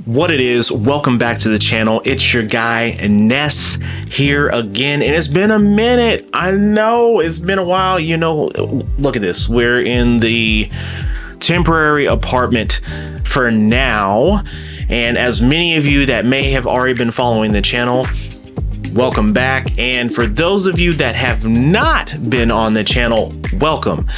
What it is, welcome back to the channel. It's your guy Ness here again, and it's been a minute. I know it's been a while. You know, look at this. We're in the temporary apartment for now, and as many of you that may have already been following the channel, welcome back. And for those of you that have not been on the channel, welcome.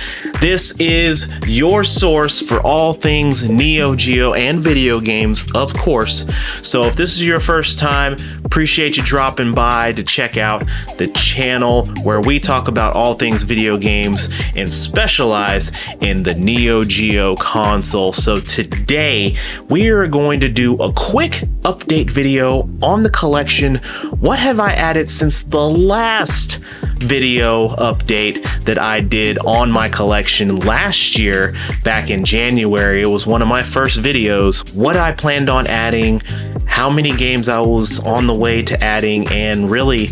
This is your source for all things Neo Geo and video games, of course. So if this is your first time, appreciate you dropping by to check out the channel where we talk about all things video games and specialize in the Neo Geo console. So today we are going to do a quick update video on the collection. What have I added since the last video update that I did on my collection last year back in January? It was one of my first videos. What I planned on adding, how many games I was on the way to adding, and really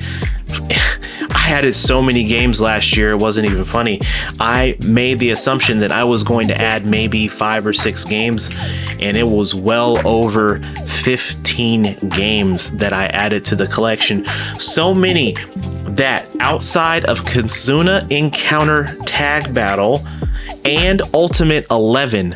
I added so many games last year, it wasn't even funny. I made the assumption that I was going to add maybe 5 or 6 games, and it was well over 15 games that I added to the collection. So many that outside of Kizuna Encounter Tag Battle and Ultimate 11,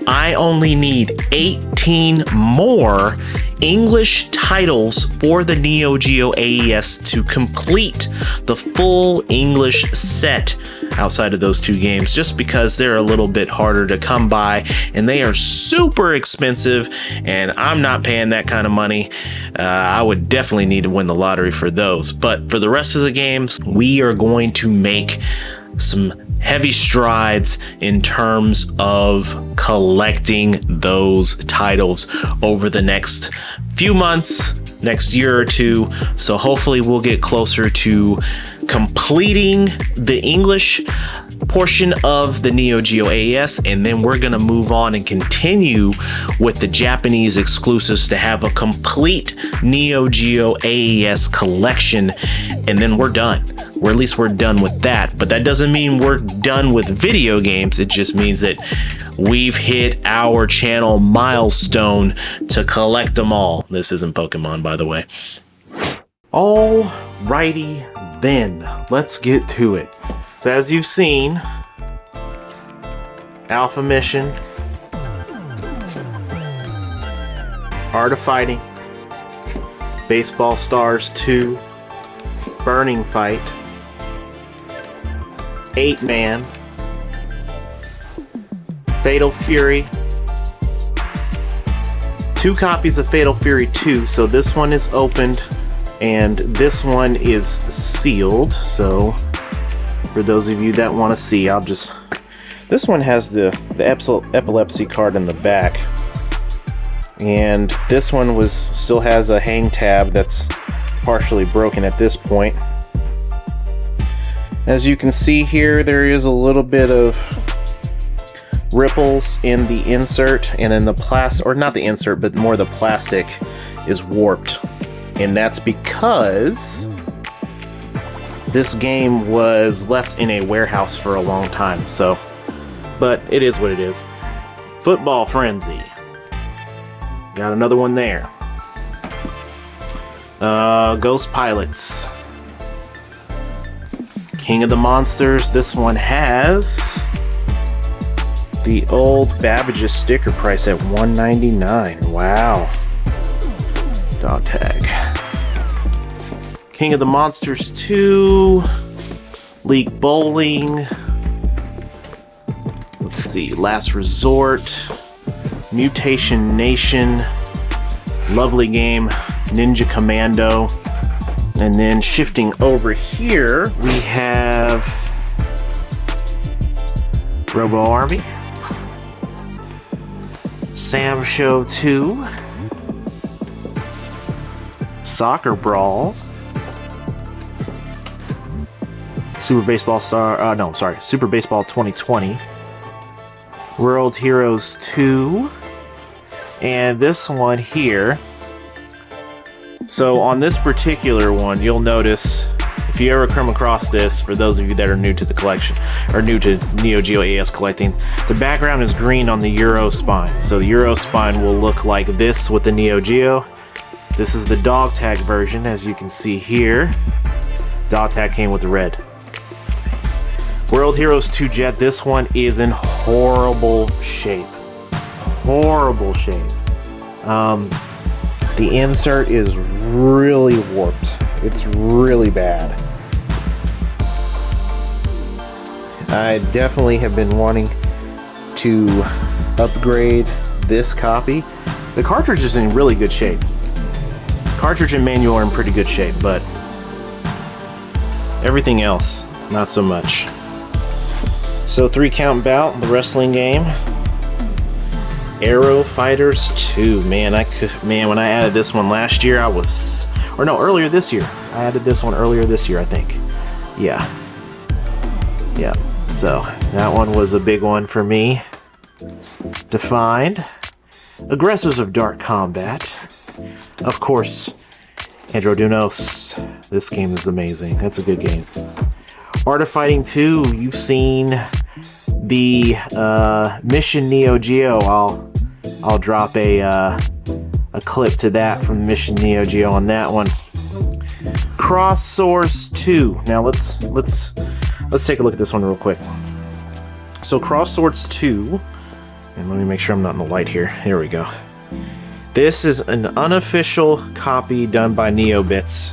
I only need 18 more English titles for the Neo Geo AES to complete the full English set outside of those 2 games, just because they're a little bit harder to come by and they are super expensive, and I'm not paying that kind of money. I would definitely need to win the lottery for those. But for the rest of the games, we are going to make some heavy strides in terms of collecting those titles over the next few months, next year or 2. So hopefully we'll get closer to completing the English portion of the Neo Geo AES, and then we're gonna move on and continue with the Japanese exclusives to have a complete Neo Geo AES collection, and then we're done. Or at least we're done with that. But that doesn't mean we're done with video games. It just means that we've hit our channel milestone to collect them all. This isn't Pokemon, by the way. Alrighty then, let's get to it. So as you've seen, Alpha Mission, Art of Fighting, Baseball Stars 2, Burning Fight, 8-Man, Fatal Fury, 2 copies of Fatal Fury 2, so this one is opened and this one is sealed. So for those of you that want to see, this one has the epilepsy card in the back, and this one still has a hang tab that's partially broken at this point. As you can see here, there is a little bit of ripples in the insert, and then the plastic, or not the insert, but more the plastic is warped. And that's because this game was left in a warehouse for a long time. So, but it is what it is. Football Frenzy. Got another one there. Ghost Pilots. King of the Monsters. This one has the old Babbage's sticker price at $1.99. Wow. Dog tag. King of the Monsters 2. League Bowling. Let's see. Last Resort. Mutation Nation. Lovely game. Ninja Commando. And then shifting over here, we have Robo Army, Sam Show 2, Soccer Brawl, Super Baseball Super Baseball 2020, World Heroes 2, and this one here. So on this particular one, you'll notice if you ever come across this, for those of you that are new to the collection, or new to Neo Geo AES collecting, the background is green on the Euro spine. So the Euro spine will look like this with the Neo Geo. This is the dog tag version, as you can see here. Dog tag came with the red. World Heroes 2 Jet, this one is in horrible shape. Horrible shape. The insert is really warped. It's really bad. I definitely have been wanting to upgrade this copy. The cartridge is in really good shape. Cartridge and manual are in pretty good shape, but everything else, not so much. So 3 count bout, the wrestling game. Aero Fighters 2. Man, when I added this one last year, earlier this year. I added this one earlier this year, I think. Yeah. So that one was a big one for me to find. Aggressors of Dark Combat. Of course, Androdunos. This game is amazing. That's a good game. Art of Fighting 2. You've seen the Mission Neo Geo. I'll drop a clip to that from Mission Neo Geo on that one. Cross Source 2. Now let's take a look at this one real quick. So Cross Swords 2, and let me make sure I'm not in the light here. Here we go. This is an unofficial copy done by NeoBits.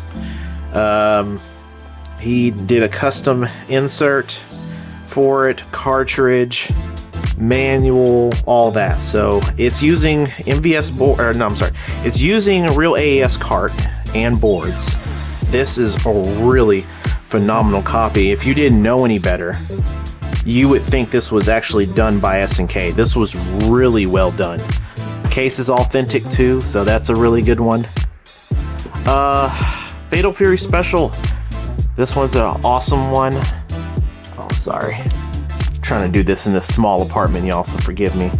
He did a custom insert for it, cartridge, manual, all that. So it's using MVS board, or no, I'm sorry, it's using a real AES cart and boards. This is a really phenomenal copy. If you didn't know any better, you would think this was actually done by SNK. This was really well done. Case is authentic too, so that's a really good one. Fatal Fury Special. This one's an awesome one. Oh, sorry. I'm trying to do this in this small apartment, y'all, so forgive me.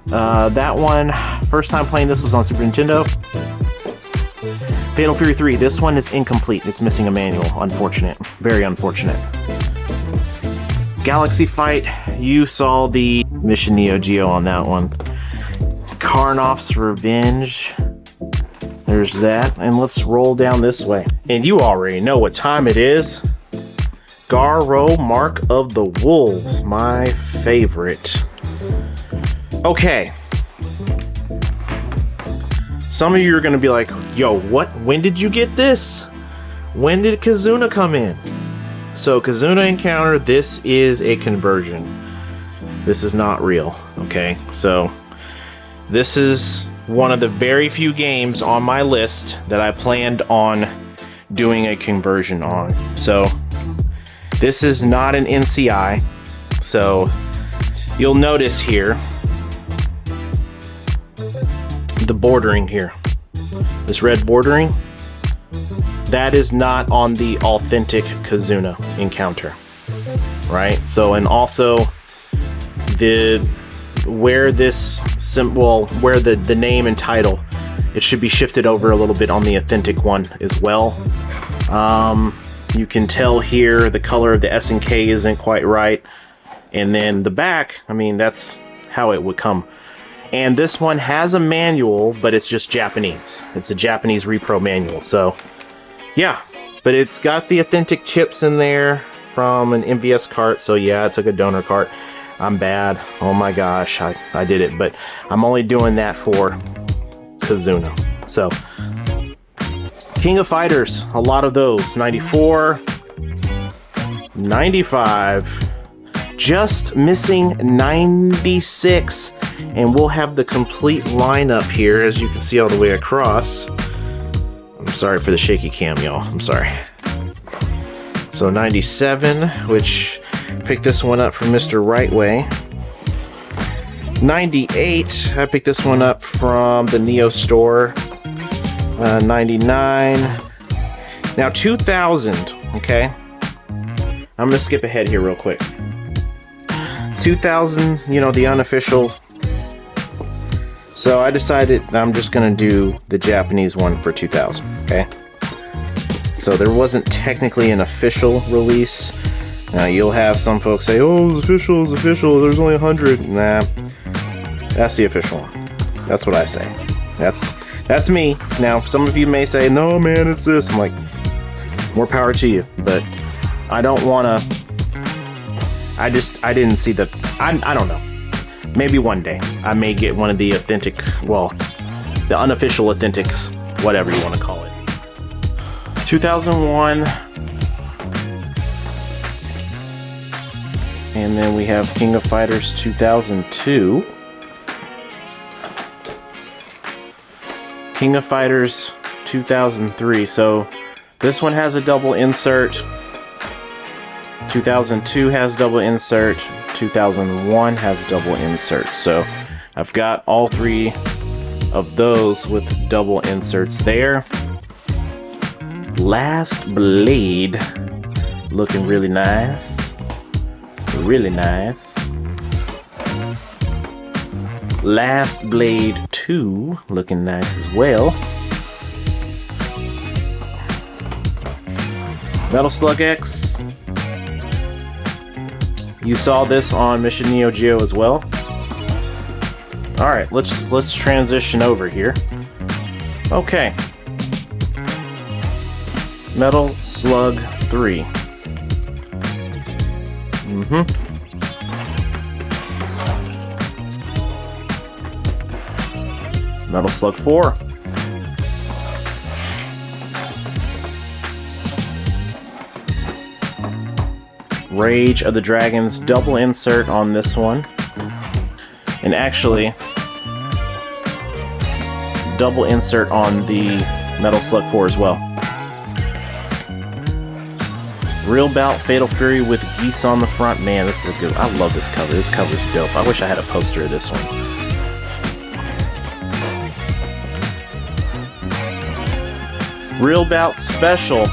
That one, first time playing this was on Super Nintendo. Fatal Fury 3, this one is incomplete. It's missing a manual. Unfortunate. Very unfortunate. Galaxy Fight, you saw the Mission Neo Geo on that one. Karnoff's Revenge. There's that. And let's roll down this way. And you already know what time it is. Garo Mark of the Wolves, my favorite. Okay. Some of you are going to be like, yo, what? When did you get this? When did Kizuna come in? So Kizuna Encounter, this is a conversion. This is not real, okay? So this is one of the very few games on my list that I planned on doing a conversion on. So this is not an NCI. So you'll notice here the bordering here, this red bordering, that is not on the authentic Kizuna Encounter, right? So, and also where this symbol, where the name and title, it should be shifted over a little bit on the authentic one as well. You can tell here the color of the SNK isn't quite right, and then the back, I mean, that's how it would come. And this one has a manual, but it's just Japanese. It's a Japanese repro manual. So, yeah. But it's got the authentic chips in there from an MVS cart. So, yeah, it took a donor cart. I'm bad. Oh, my gosh. I did it. But I'm only doing that for Kizuna. So, King of Fighters. A lot of those. 94. 95. Just missing 96. And we'll have the complete lineup here, as you can see all the way across. I'm sorry for the shaky cam, y'all. I'm sorry. So 97, which picked this one up from Mr. Rightway. 98, I picked this one up from the Neo store. 99. Now 2000, okay? I'm gonna skip ahead here real quick. 2000, you know, the unofficial. So I decided I'm just gonna do the Japanese one for 2000, okay? So there wasn't technically an official release. Now you'll have some folks say, oh, it's official, there's only 100. Nah, that's the official one. That's what I say. That's me. Now some of you may say, no man, it's this. I'm like, more power to you, but I don't wanna, I didn't see the, I don't know. Maybe one day I may get one of the authentic, well, the unofficial authentics, whatever you want to call it. 2001. And then we have King of Fighters 2002. King of Fighters 2003. So this one has a double insert. 2002 has double insert. 2001 has double insert. So I've got all three of those with double inserts there. Last Blade, looking really nice. Really nice. Last Blade 2, looking nice as well. Metal Slug X. You saw this on Mission Neo Geo as well. All right, let's transition over here. Okay. Metal Slug 3. Metal Slug 4. Rage of the Dragons, double insert on this one. And actually, double insert on the Metal Slug 4 as well. Real Bout Fatal Fury with geese on the front. Man, this is a good. I love this cover. This cover's dope. I wish I had a poster of this one. Real Bout Special.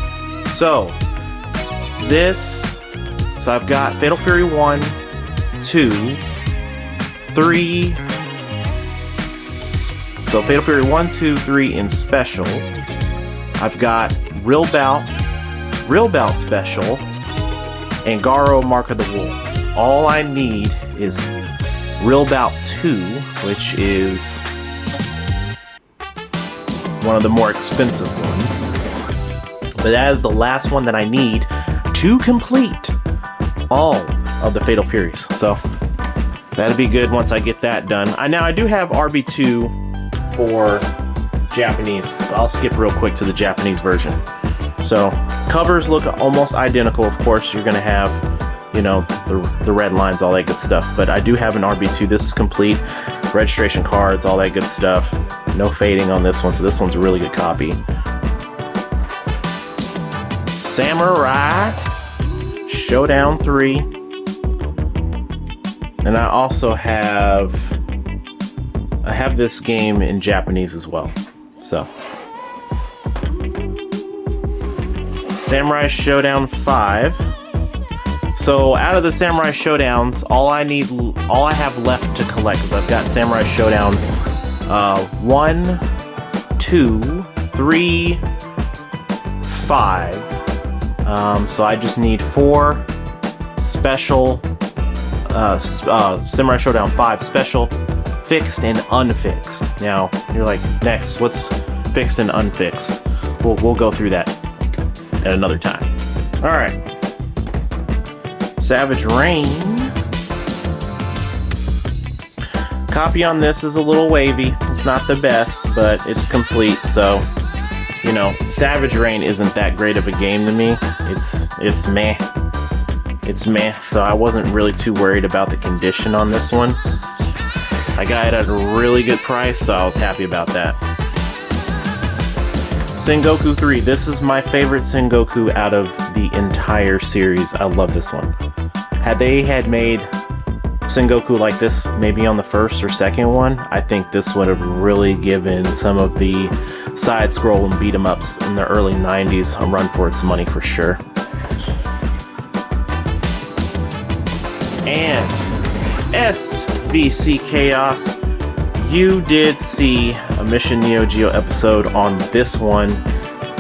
So I've got Fatal Fury 1, 2, 3. So Fatal Fury 1, 2, 3 in Special. I've got Real Bout Special, and Garo Mark of the Wolves. All I need is Real Bout 2, which is one of the more expensive ones. But that is the last one that I need to complete all of the Fatal Furies. So that'd be good once I get that done. Now I do have RB2 for Japanese, so I'll skip real quick to the Japanese version. So covers look almost identical. Of course, you're gonna have, you know, the red lines, all that good stuff. But I do have an RB2. This is complete. Registration cards, all that good stuff. No fading on this one, so this one's a really good copy. Samurai Shodown 3. And I also have this game in Japanese as well. So Samurai Shodown 5. So out of the Samurai Showdowns, all I have left to collect is I've got Samurai Shodown 1, 2, 3, 5. So I just need 4 special Samurai Shodown 5 special, fixed and unfixed. Now you're like, next, what's fixed and unfixed? We'll go through that at another time. All right, Savage Rain. Copy on this is a little wavy. It's not the best, but it's complete. So, you know, Savage Rain isn't that great of a game to me. It's meh. It's meh. So I wasn't really too worried about the condition on this one. I got it at a really good price, so I was happy about that. Sengoku 3. This is my favorite Sengoku out of the entire series. I love this one. Had they made Sengoku like this maybe on the first or second one, I think this would have really given some of the side-scroll and beat-em-ups in the early 90s a run for its money for sure. And SVC Chaos. You did see a Mission Neo Geo episode on this one.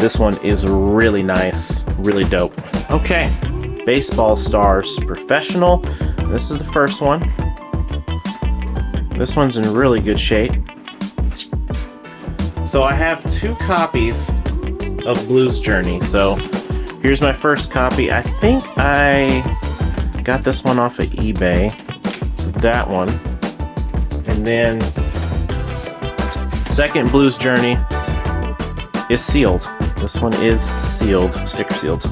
This one is really nice, really dope. Okay, Baseball Stars Professional. This is the first one. This one's in really good shape. So I have 2 copies of Blues Journey. So here's my first copy. I think I got this one off of eBay. So that one. And then second Blues Journey is sealed. This one is sealed, sticker sealed. So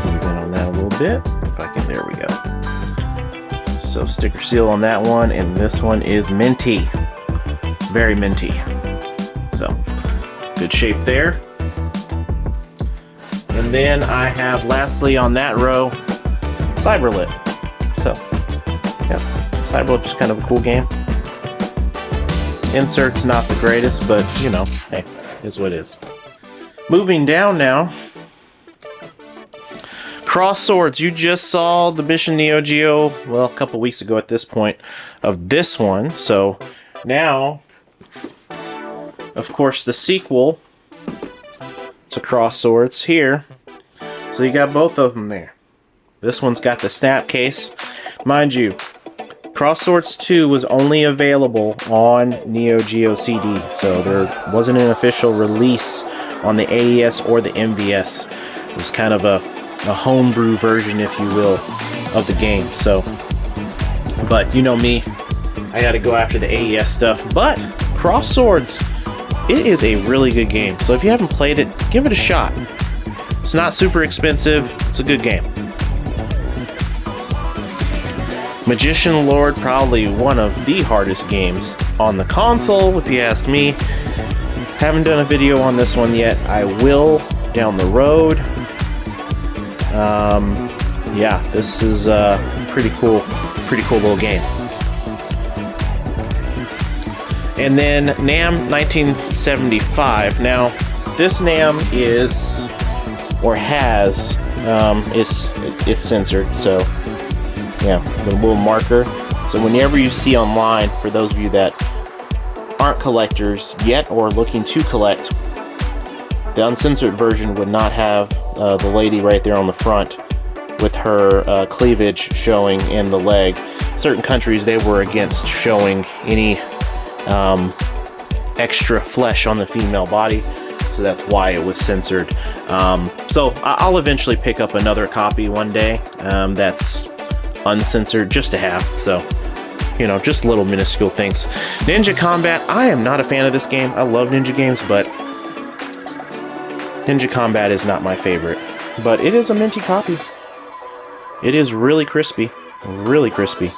move in on that a little bit. If I can, there we go. So sticker seal on that one, and this one is minty. Very minty. So good shape there. And then I have lastly on that row, Cyberlit. So yeah, Cyberlit's kind of a cool game. Insert's not the greatest, but you know, hey, is what it is. Moving down now. Cross Swords. You just saw the Mission Neo Geo, well, a couple weeks ago at this point, of this one. So now, of course, the sequel to Cross Swords here. So you got both of them there. This one's got the snap case. Mind you, Cross Swords 2 was only available on Neo Geo CD, so there wasn't an official release on the AES or the MVS. It was kind of a homebrew version, if you will, of the game. So, but you know me, I got to go after the AES stuff. But Cross Swords, it is a really good game. So if you haven't played it, give it a shot. It's not super expensive. It's a good game. Magician Lord, probably one of the hardest games on the console, if you ask me. Haven't done a video on this one yet. I will down the road. Yeah, this is a pretty cool little game. And then NAM 1975. Now, this NAM is, or has, it's censored, so yeah, the little marker. So whenever you see online, for those of you that aren't collectors yet or looking to collect, the uncensored version would not have the lady right there on the front with her cleavage showing in the leg. Certain countries, they were against showing any extra flesh on the female body, so that's why it was censored. So I'll eventually pick up another copy one day that's uncensored, just to have. So, you know, just little minuscule things. Ninja Combat, I am not a fan of this game. I love ninja games, but Ninja Combat is not my favorite. But it is a minty copy. It is really crispy. Really crispy.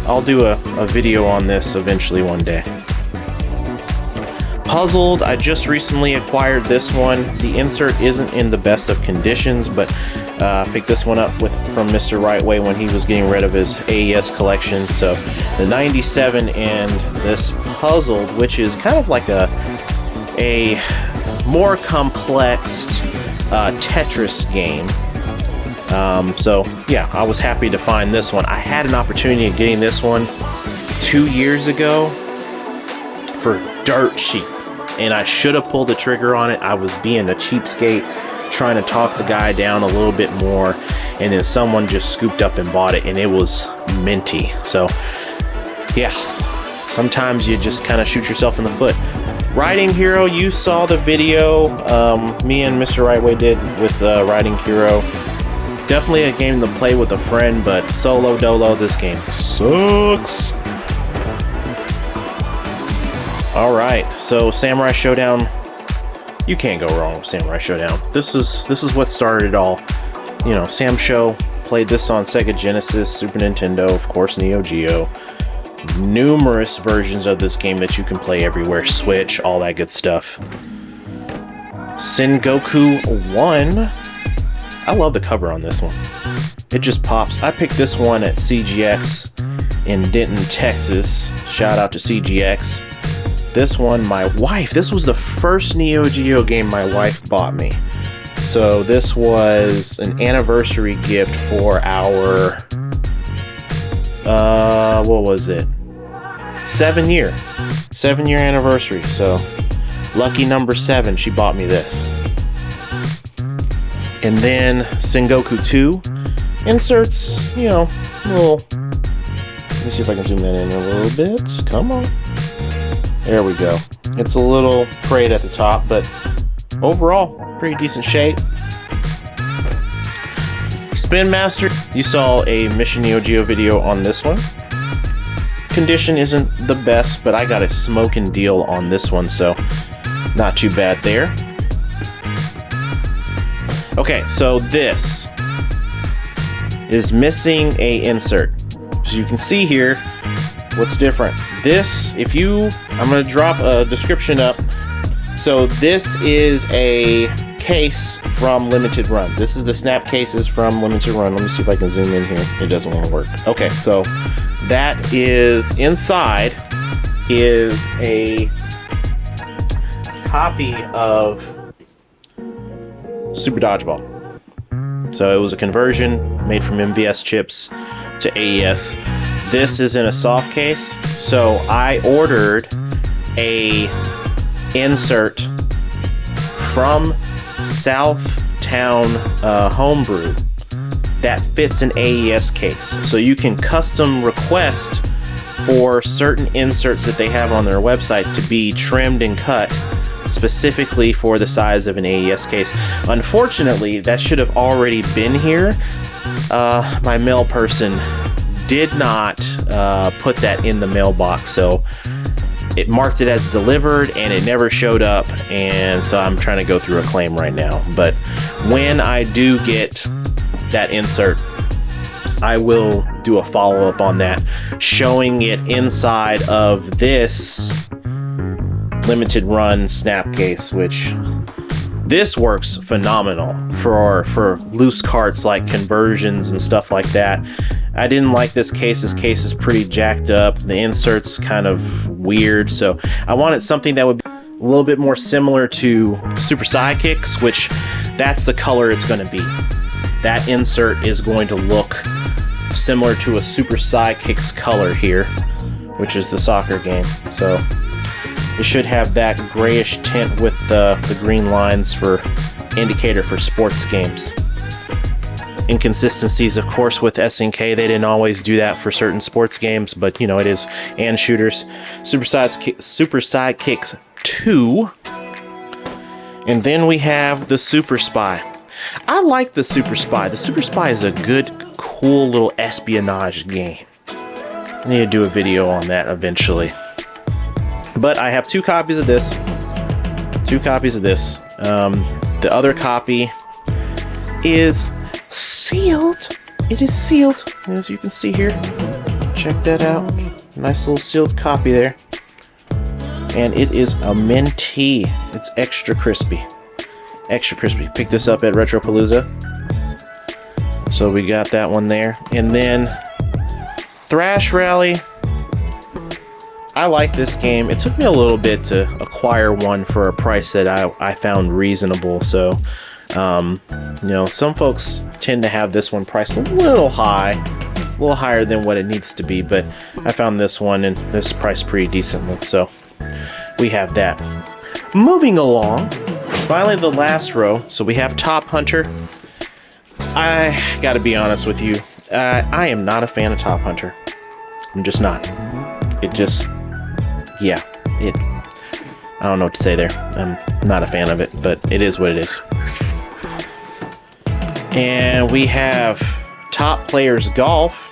I'll do a video on this eventually one day. Puzzled, I just recently acquired this one. The insert isn't in the best of conditions, but picked this one up from Mr. Rightway when he was getting rid of his AES collection. So the 97 and this Puzzled, which is kind of like a more complex Tetris game. So yeah, I was happy to find this one. I had an opportunity of getting this one 2 years ago for dirt cheap, and I should have pulled the trigger on it. I was being a cheapskate, trying to talk the guy down a little bit more, and then someone just scooped up and bought it, and it was minty. So yeah, sometimes you just kind of shoot yourself in the foot. Riding Hero, you saw the video me and Mr. Rightway did with Riding Hero. Definitely a game to play with a friend, but solo dolo, this game sucks. Alright, so Samurai Shodown, you can't go wrong with Samurai Shodown. This is what started it all. You know, Sam Show played this on Sega Genesis, Super Nintendo, of course Neo Geo. Numerous versions of this game that you can play everywhere, Switch, all that good stuff. Sengoku 1. I love the cover on this one. It just pops. I picked this one at CGX in Denton, Texas. Shout out to CGX. This one, my wife, this was the first Neo Geo game my wife bought me. So this was an anniversary gift for our, what was it? 7 year anniversary. So Lucky number 7, she bought me this. And then Sengoku 2 inserts, you know, little. Let me see if I can zoom that in a little bit. Come on. There we go. It's a little frayed at the top, but overall, pretty decent shape. Spin Master, you saw a Mission Neo Geo video on this one. Condition isn't the best, but I got a smoking deal on this one, so not too bad there. Okay, so this is missing a insert. As you can see here, what's different? This, I'm gonna drop a description up. So this is a case from Limited Run. This is the snap cases from Limited Run. Let me see if I can zoom in here. It doesn't want to work. Okay, so that is inside is a copy of Super Dodgeball. So it was a conversion made from MVS chips to AES. This is in a soft case, so I ordered a insert from Southtown Homebrew that fits an AES case. So you can custom request for certain inserts that they have on their website to be trimmed and cut specifically for the size of an AES case. Unfortunately, that should have already been here. My mail person did not put that in the mailbox, so it marked it as delivered and it never showed up, and so I'm trying to go through a claim right now. But when I do get that insert, I will do a follow-up on that, showing it inside of this Limited Run snap case, which this works phenomenal for loose carts like conversions and stuff like that. I didn't like this case. This case is pretty jacked up. The insert's kind of weird, so I wanted something that would be a little bit more similar to Super Sidekicks, which that's the color it's going to be. That insert is going to look similar to a Super Sidekicks color here, which is the soccer game. So it should have that grayish tint with the green lines for indicator for sports games. Inconsistencies, of course, with SNK. They didn't always do that for certain sports games, but you know, it is. And shooters. Super Sidekicks 2. And then we have the Super Spy. I like the Super Spy. The Super Spy is a good, cool little espionage game. I need to do a video on that eventually. But I have 2 copies of this. 2 copies of this. The other copy is sealed. It is sealed, as you can see here. Check that out. Nice little sealed copy there. And it is a minty. It's extra crispy. Extra crispy. Picked this up at Retropalooza. So we got that one there. And then Thrash Rally. I like this game. It took me a little bit to acquire one for a price that I found reasonable. So, you know, some folks tend to have this one priced a little high, a little higher than what it needs to be. But I found this one and this priced pretty decently. So we have that. Moving along, finally the last row. So we have Top Hunter. I gotta be honest with you. I am not a fan of Top Hunter. I'm just not. It just... yeah, I don't know what to say there. I'm not a fan of it, but it is what it is. And we have Top Players Golf,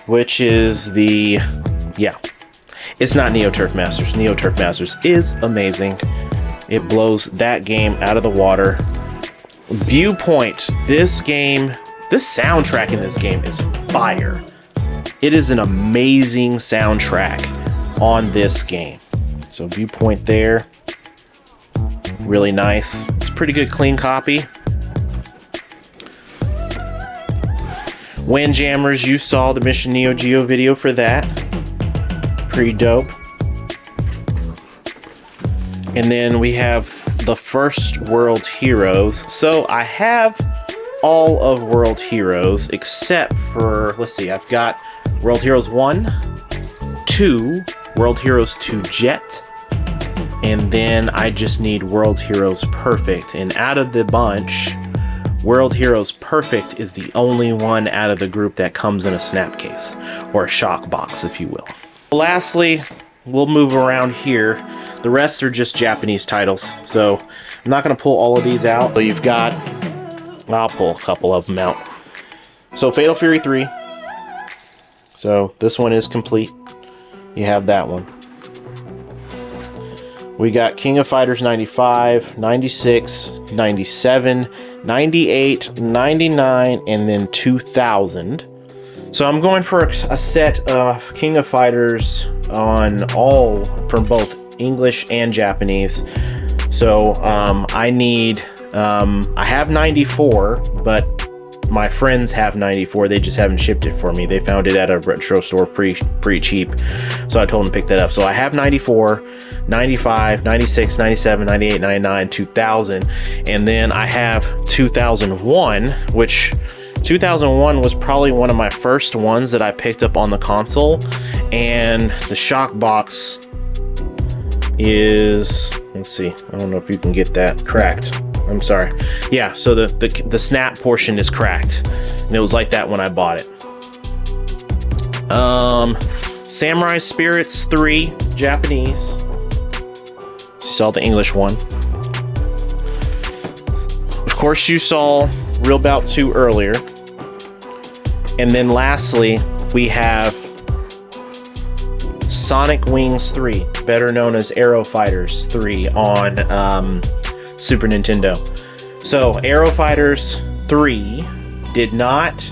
which is the, yeah, it's not Neo Turf Masters. Neo Turf Masters is amazing. It blows that game out of the water. Viewpoint, this game, this soundtrack in this game is fire. It is an amazing soundtrack on this game. So Viewpoint there, really nice. It's a pretty good clean copy. Windjammers, you saw the Mission Neo Geo video for that. Pretty dope. And then we have the first World Heroes. So I have all of World Heroes except for, let's see, I've got World Heroes 1, 2, World Heroes 2 Jet, And then I just need World Heroes Perfect. And out of the bunch, World Heroes Perfect is the only one out of the group that comes in a snap case, or a shock box, if you will. Lastly, we'll move around here. The rest are just Japanese titles, so I'm not going to pull all of these out. So you've got, I'll pull a couple of them out. So Fatal Fury 3. So this one is complete. You have that one. We got King of Fighters 95, 96, 97, 98, 99, and then 2000. So I'm going for a set of King of Fighters on all, from both English and Japanese. So I need, I have 94, but my friends have 94. They just haven't shipped it for me. They found it at a retro store pretty cheap. So I told them to pick that up. So I have 94, 95, 96, 97, 98, 99, 2000. And then I have 2001, which 2001 was probably one of my first ones that I picked up on the console. And the shock box is, let's see, I don't know if you can get that, cracked. I'm sorry. Yeah, so the snap portion is cracked. And it was like that when I bought it. Samurai Spirits 3, Japanese. You saw the English one. Of course, you saw Real Bout 2 earlier. And then lastly, we have Sonic Wings 3, better known as Aero Fighters 3 on Super Nintendo. So Aero Fighters 3 did not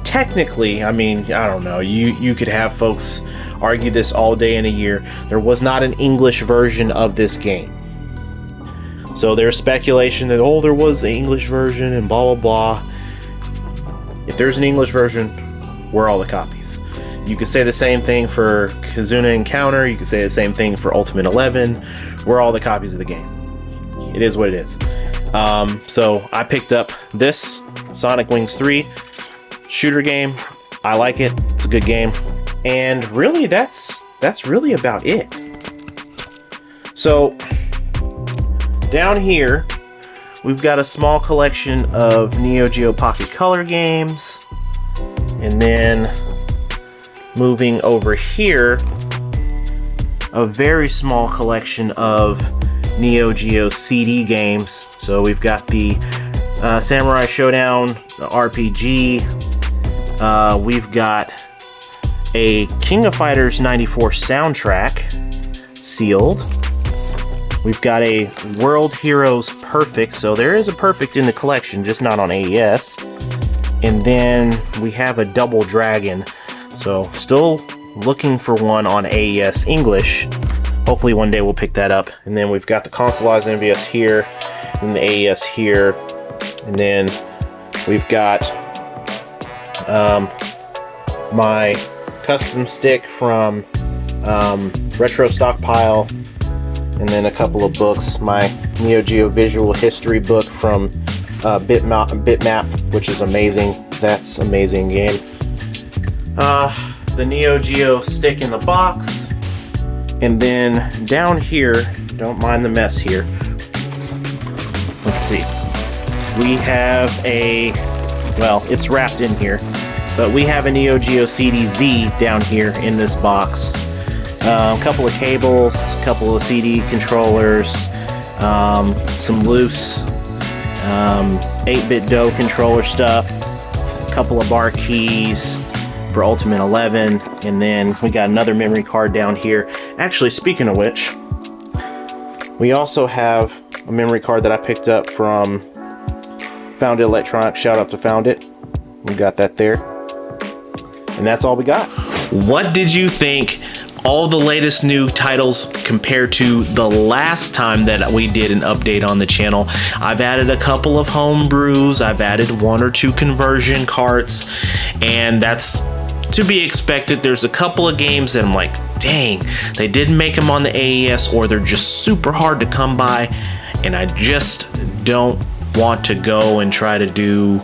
technically, I mean, I don't know, you could have folks argue this all day in a year. There was not an English version of this game. So there's speculation that, oh, there was an English version and blah, blah, blah. If there's an English version, where are all the copies? You could say the same thing for Kizuna Encounter. You could say the same thing for Ultimate 11. Where are all the copies of the game? It is what it is. So I picked up this Sonic Wings 3 shooter game. I like it. It's a good game. And really, that's really about it. So down here, we've got a small collection of Neo Geo Pocket Color games. And then moving over here, a very small collection of Neo Geo CD games. So we've got the Samurai Shodown RPG. We've got a King of Fighters 94 soundtrack, sealed. We've got a World Heroes Perfect, so there is a Perfect in the collection, just not on AES. And then we have a Double Dragon, so still looking for one on AES English. Hopefully one day we'll pick that up. And then we've got the consoleized NVS here, and the AES here. And then we've got my custom stick from Retro Stockpile, and then a couple of books. My Neo Geo Visual History book from Bitmap, which is amazing. That's amazing game. The Neo Geo stick in the box. And then down here, don't mind the mess here. Let's see. We have a, well, it's wrapped in here, but we have a Neo Geo CD-Z down here in this box. A couple of cables, a couple of CD controllers, some loose 8-bit DOE controller stuff, a couple of bar keys for Ultimate 11, and then we got another memory card down here. Actually, speaking of which, we also have a memory card that I picked up from Found It Electronics. Shout out to Found It. We got that there. And that's all we got. What did you think? All the latest new titles compared to the last time that we did an update on the channel. I've added a couple of homebrews. I've added 1 or 2 conversion carts, and that's to be expected. There's a couple of games that I'm like, dang, they didn't make them on the AES, or they're just super hard to come by, and I just don't want to go and try to do,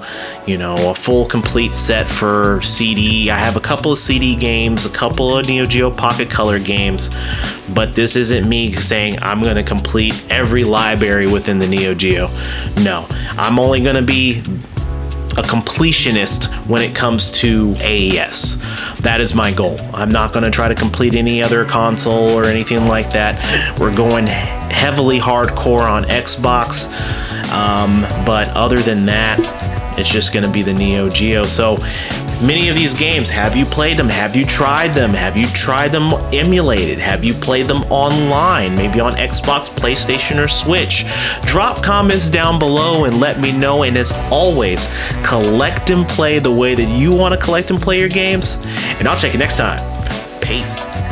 you know, a full complete set for CD. I have a couple of CD games, a couple of Neo Geo Pocket Color games, but this isn't me saying I'm going to complete every library within the Neo Geo. No, I'm only going to be a completionist when it comes to AES. That is my goal. I'm not going to try to complete any other console or anything like that. We're going heavily hardcore on Xbox, but other than that, it's just going to be the Neo Geo. So many of these games, have you played them? Have you tried them? Have you tried them emulated? Have you played them online, maybe on Xbox, PlayStation, or Switch? Drop comments down below and let me know. And as always, collect and play the way that you want to collect and play your games. And I'll check you next time. Peace.